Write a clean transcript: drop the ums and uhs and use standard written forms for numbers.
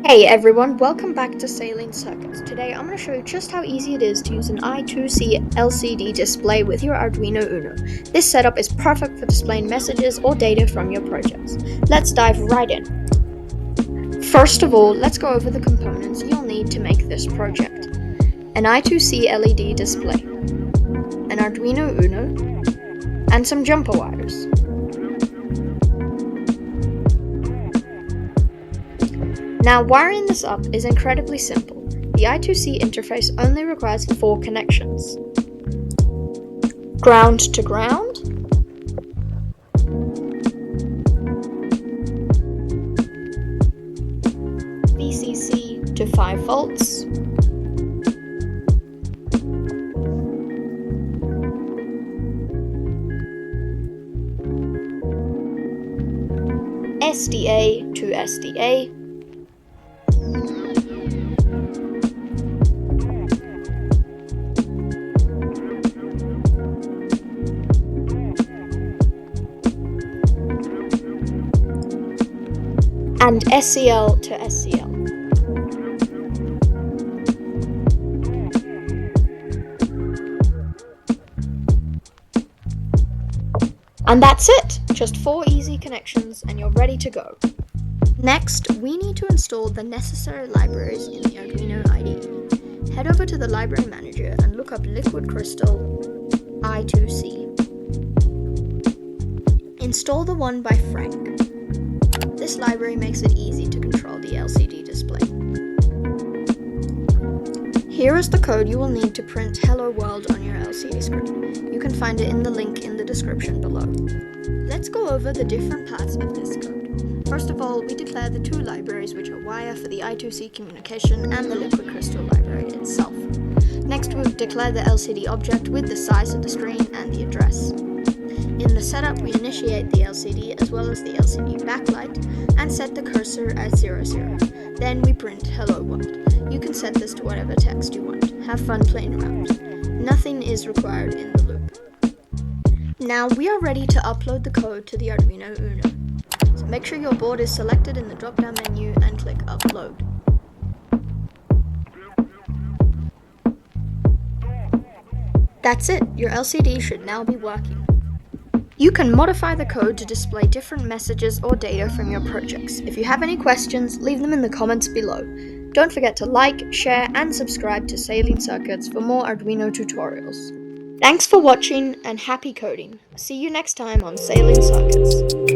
Hey everyone, welcome back to Saline Circuits. Today I'm going to show you just how easy it is to use an I2C LCD display with your Arduino Uno. This setup is perfect for displaying messages or data from your projects. Let's dive right in. First of all, let's go over the components you'll need to make this project. An I2C LED display, an Arduino Uno, and some jumper wires. Now, wiring this up is incredibly simple. The I2C interface only requires 4 connections. Ground to ground, VCC to 5 volts, SDA to SDA, and SCL to SCL. And that's it! Just 4 easy connections and you're ready to go. Next, we need to install the necessary libraries in the Arduino IDE. Head over to the Library Manager and look up Liquid Crystal I2C. Install the one by Frank. This library makes it easy to control the LCD display. Here is the code you will need to print Hello World on your LCD screen. You can find it in the link in the description below. Let's go over the different parts of this code. First of all, we declare the 2 libraries, which are Wire for the I2C communication and the Liquid Crystal library itself. Next, we declare the LCD object with the size of the screen and the address. In the setup, we initiate the LCD as well as the LCD backlight and set the cursor at 00. Then we print Hello World. You can set this to whatever text you want. Have fun playing around. Nothing is required in the loop. Now we are ready to upload the code to the Arduino Uno. So make sure your board is selected in the drop-down menu and click Upload. That's it, your LCD should now be working. You can modify the code to display different messages or data from your projects. If you have any questions, leave them in the comments below. Don't forget to like, share, and subscribe to Saline Circuits for more Arduino tutorials. Thanks for watching and happy coding. See you next time on Saline Circuits.